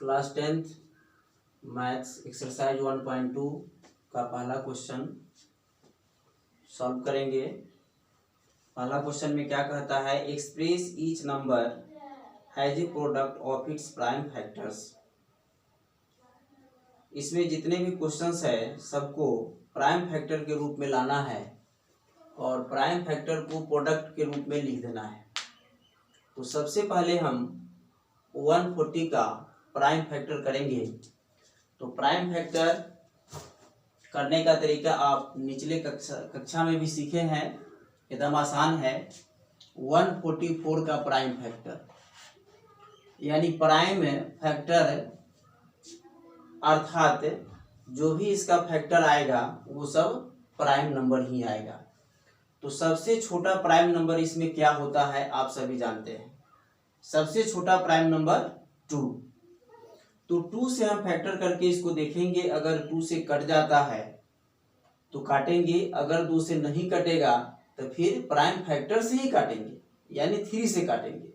Class 10th maths exercise 1.2 का पहला question solve करेंगे। पहला क्वेश्चन में क्या कहता है, express each number as a product of its prime factors. इसमें जितने भी क्वेश्चंस है सबको प्राइम फैक्टर के रूप में लाना है और प्राइम फैक्टर को प्रोडक्ट के रूप में लिख देना है। तो सबसे पहले हम 140 का प्राइम फैक्टर करेंगे। तो प्राइम फैक्टर करने का तरीका आप निचले कक्षा में भी सीखे हैं, एकदम आसान है। 144 का प्राइम फैक्टर यानी प्राइम फैक्टर अर्थात जो भी इसका फैक्टर आएगा वो सब प्राइम नंबर ही आएगा। तो सबसे छोटा प्राइम नंबर इसमें क्या होता है आप सभी जानते हैं, सबसे छोटा प्राइम नंबर 2। तो 2 से हम फैक्टर करके इसको देखेंगे, अगर 2 से कट जाता है तो काटेंगे, अगर 2 से नहीं कटेगा तो फिर प्राइम फैक्टर से ही काटेंगे यानी 3 से काटेंगे।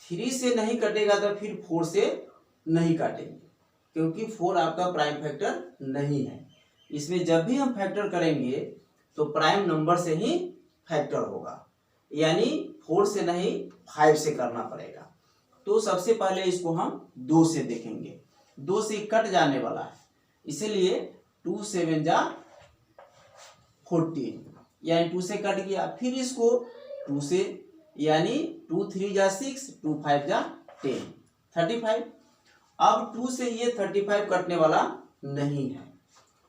3 से नहीं कटेगा तो फिर 4 से नहीं काटेंगे क्योंकि 4 आपका प्राइम फैक्टर नहीं है। इसमें जब भी हम फैक्टर करेंगे तो प्राइम नंबर से ही फैक्टर होगा, यानी 4 से नहीं 5 से करना पड़ेगा। तो सबसे पहले इसको हम 2 से देखेंगे, 2 से कट जाने वाला है, इसीलिए 2 7 जा 14 यानी 2 से कट गया। फिर इसको 2 से यानी 2 3 जा 6, 2 5 जा 10, 35। अब 2 से ये 35 कटने वाला नहीं है,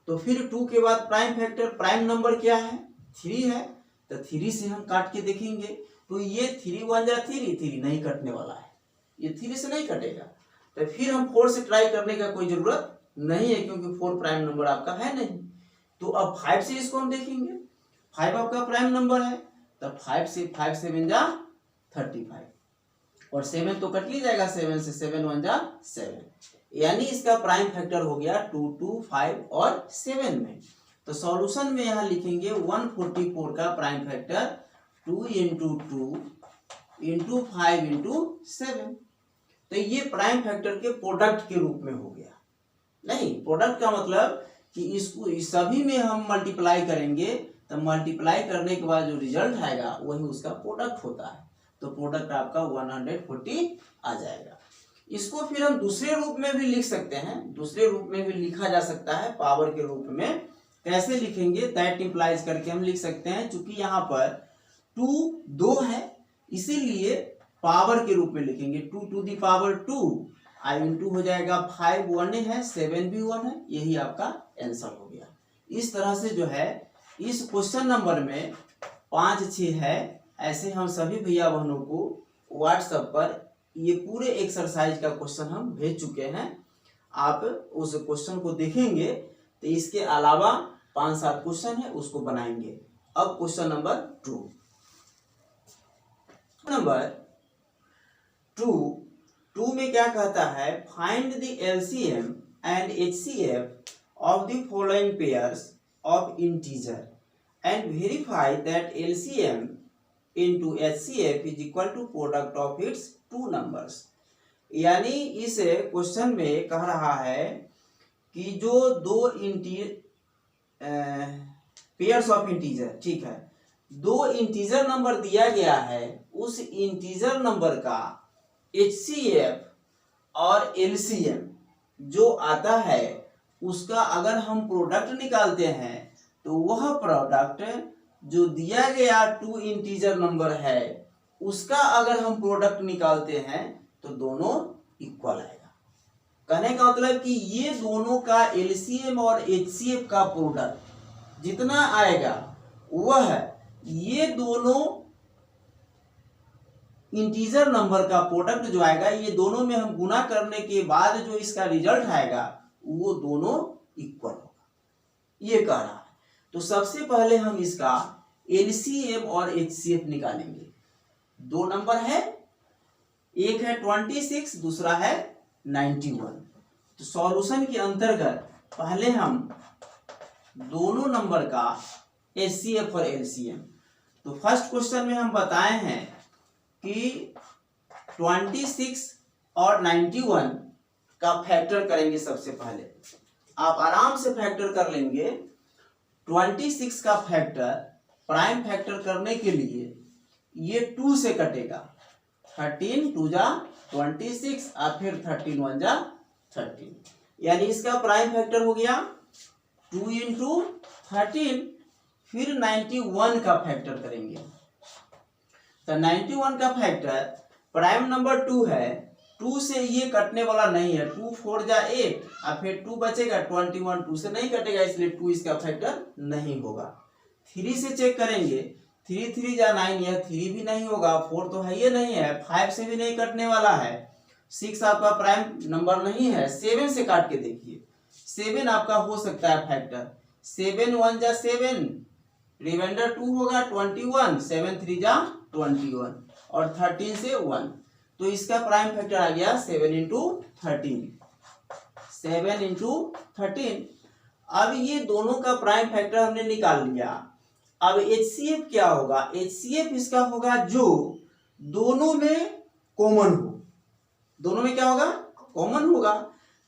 तो फिर 2 के बाद प्राइम फैक्टर, प्राइम नंबर क्या है 3 है, तो 3 से हम काट के देखेंगे। तो ये 3 1 जा 3, 3 नहीं कटने वाला है, ये 3 से नहीं कटेगा। तो फिर हम 4 से ट्राई करने का कोई जरूरत नहीं है क्योंकि 4 प्राइम नंबर आपका है नहीं। तो अब 5 से इसको हम देखेंगे, 5 आपका प्राइम नंबर है, तब 5 से 5 7 जा 35 और 7 तो कट ही जाएगा, 7 से 7 1 जा 7, यानी इसका प्राइम फैक्टर हो गया 2 2 5 और 7 में। तो सॉल्यूशन में यहाँ लिखेंगे 144 का prime factor 2 into 2 into 5 into 7। तो ये प्राइम फैक्टर के प्रोडक्ट के रूप में हो गया। नहीं, प्रोडक्ट का मतलब कि इसको इस सभी में हम मल्टीप्लाई करेंगे, तो मल्टीप्लाई करने के बाद जो रिजल्ट आएगा वही उसका प्रोडक्ट होता है। तो प्रोडक्ट आपका 140 आ जाएगा। इसको फिर हम दूसरे रूप में भी लिख सकते हैं, दूसरे रूप में भी लिखा जा सकता है पावर के रूप में। कैसे लिखेंगे, दैट इंप्लाइज करके हम लिख सकते हैं। चूंकि यहाँ पर 2 है इसीलिए पावर के रूप में लिखेंगे 2 टू दी पावर 2 आई इंटू हो जाएगा 5 1 है, 7 भी 1 है, यही आपका आंसर हो गया। इस तरह से जो है इस क्वेश्चन नंबर में 5 6 है, ऐसे हम सभी भैया बहनों को व्हाट्सएप पर ये पूरे एक्सरसाइज का क्वेश्चन हम भेज चुके हैं। आप उस क्वेश्चन को देखेंगे तो इसके अलावा 5-7 क्वेश्चन है उसको बनाएंगे। अब क्वेश्चन नंबर 2 में क्या कहता है, find the LCM and HCF of the following pairs of integer and verify that LCM into HCF is equal to product of its 2 numbers। यानी इस क्वेश्चन में कह रहा है कि जो 2 पेयर्स ऑफ इंटीजर, ठीक है, 2 इंटीजर नंबर दिया गया है, उस इंटीजर नंबर का HCF और LCM जो आता है उसका अगर हम प्रोडक्ट निकालते हैं तो वह प्रोडक्ट जो दिया गया 2 इंटीजर नंबर है उसका अगर हम प्रोडक्ट निकालते हैं तो दोनों इक्वल आएगा। कहने का मतलब कि ये दोनों का एलसीएम और एचसीएफ का प्रोडक्ट जितना आएगा वह ये दोनों इंटीजर नंबर का प्रोडक्ट जो आएगा, ये दोनों में हम गुना करने के बाद जो इसका रिजल्ट आएगा वो दोनों इक्वल होगा, ये कह रहा है। तो सबसे पहले हम इसका एलसीएम और एचसीएफ निकालेंगे। 2 नंबर है, एक है 26, दूसरा है 91। तो सॉल्यूशन के अंतर्गत पहले हम दोनों नंबर का एचसीएफ और एलसीएम, तो फर्स्ट क्वेश्चन में हम बताए हैं कि 26 और 91 का फैक्टर करेंगे। सबसे पहले आप आराम से फैक्टर कर लेंगे। 26 का फैक्टर प्राइम फैक्टर करने के लिए ये 2 से कटेगा। 13 2 जा 26 और फिर 13 1 जा 13, यानी इसका प्राइम फैक्टर हो गया 2 इंटू 13। फिर 91 का फैक्टर करेंगे। तो 91 का फैक्टर प्राइम नंबर 2 है, 2 से ये कटने वाला नहीं है। 2 4 जा 8 और फिर 2 बचेगा 21, 2 से नहीं कटेगा, इसलिए 2 इसका फैक्टर नहीं होगा। 3 से चेक करेंगे। 3 3 जा 9, यह 3 भी नहीं होगा। 4 तो है ये नहीं है। 5 से भी नहीं कटने वाला है। 6 आपका प्राइम नंबर नहीं है। 7 से काट के देखिए, 7 आपका हो सकता है फैक्टर। 7 1 जा 7, रिमाइंडर 2 होगा 21, 7 3 जा 21 और 13 से 1, तो इसका प्राइम फैक्टर आ गया 7 इंटू 13। 7 इंटू 13। अब ये दोनों का प्राइम फैक्टर हमने निकाल लिया। अब HCF क्या होगा? HCF इसका होगा जो दोनों में कॉमन हो। दोनों में क्या होगा? कॉमन होगा।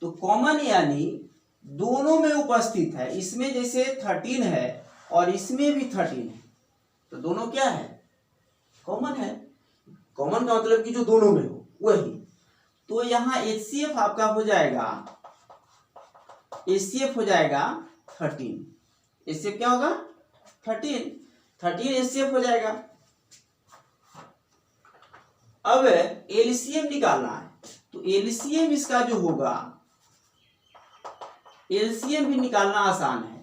तो कॉमन यानी दोनों में उपस्थित है। इसमें जैसे 13 है और इसमें भी 13 है, तो दोनों क्या है? कॉमन है। कॉमन का मतलब कि जो दोनों में हो वही। तो यहाँ HCF आपका हो जाएगा, HCF हो जाएगा 13। HCF क्या होगा? 13 HCF हो जाएगा। अब LCM निकालना है, तो LCM इसका जो होगा, LCM भी निकालना आसान है।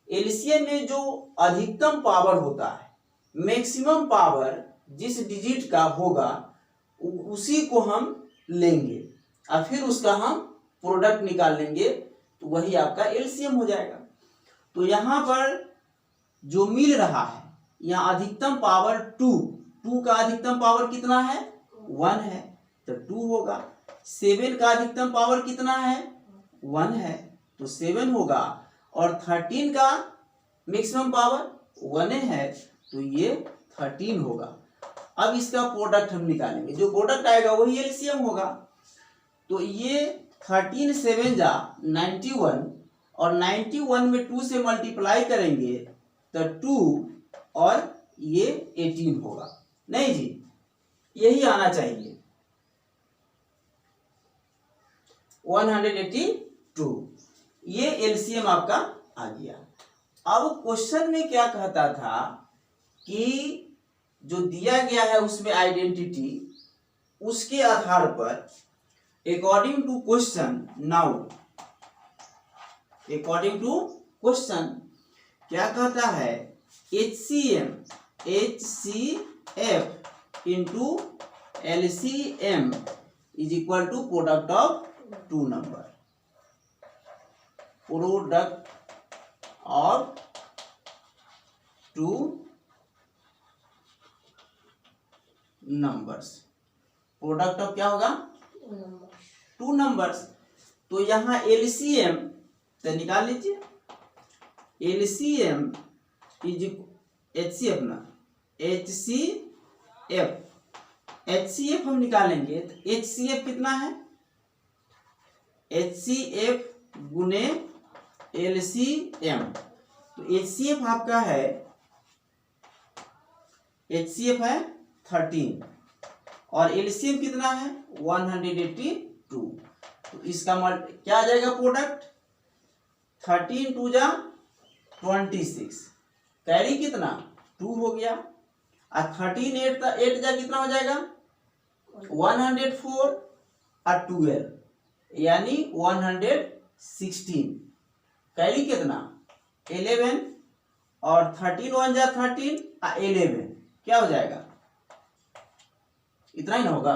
LCM में जो अधिकतम पावर होता है, मैक्सिमम पावर जिस डिजिट का होगा उसी को हम लेंगे और फिर उसका हम प्रोडक्ट निकाल लेंगे, तो वही आपका LCM हो जाएगा। तो यहाँ पर जो मिल रहा है, यहाँ अधिकतम पावर 2 का अधिकतम पावर कितना है? 1 है, तो 2 होगा। 7 का अधिकतम पावर कितना है? 1 है, तो 7 होगा। और 13 का मैक्सिमम पावर 1 है, तो ये 13 होगा। अब इसका प्रोडक्ट हम निकालेंगे, जो प्रोडक्ट आएगा वही LCM होगा। तो ये 13 7 जा 91 और 91 में 2 से मल्टीप्लाई करेंगे तो 2 और ये 18 होगा। नहीं जी, यही आना चाहिए 182। ये LCM आपका आ गया। अब क्वेश्चन में क्या कहता था कि जो दिया गया है उसमें आइडेंटिटी, उसके आधार पर according to question, now according to question क्या कहता है? HCF into LCM is equal to product of 2 number. Product of 2 numbers. Product of क्या होगा? 2 नंबर्स। तो यहाँ LCM तो निकाल लीजिए। LCM इज HCF ना, HCF हम निकालेंगे तो HCF कितना है? HCF गुने LCM, तो HCF आपका है, HCF है 13 और LCM कितना है? 182। तो इसका क्या आ जाएगा प्रोडक्ट? 13 2 जा 26, कैरी कितना? 2 हो गया। और 13 8 जा कितना हो जाएगा? 104 और 12 यानी 116, कैरी कितना? 11 और 13 1 जा 13 और 11 क्या हो जाएगा? इतना ही ना होगा,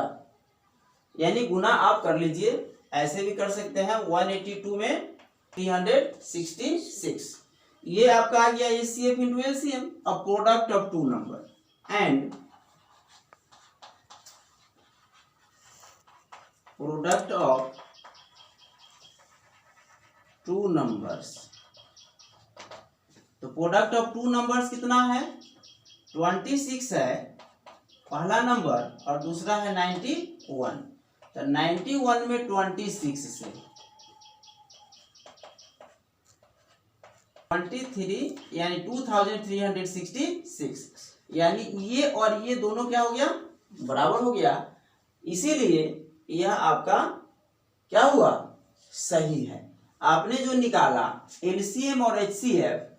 यानी गुना आप कर लीजिए। ऐसे भी कर सकते हैं 182 में 366। ये आपका आ गया HCF into LCM, a product of 2 number and product of 2 numbers. तो प्रोडक्ट ऑफ 2 नंबर्स कितना है? 26 है पहला नंबर और दूसरा है 91। तो 91 में 26 से 23 यानी 2366, यानी ये और ये दोनों क्या हो गया, बराबर हो गया। इसीलिए यह आपका क्या हुआ, सही है। आपने जो निकाला एलसीएम और एचसीएफ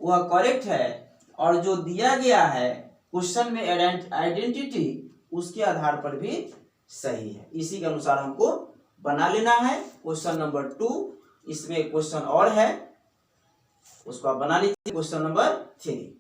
वह करेक्ट है, और जो दिया गया है क्वेश्चन में आइडेंटिटी उसके आधार पर भी सही है। इसी के अनुसार हमको बना लेना है। क्वेश्चन नंबर 2, इसमें क्वेश्चन और है, उसको आप बना लीजिए। Question number 3,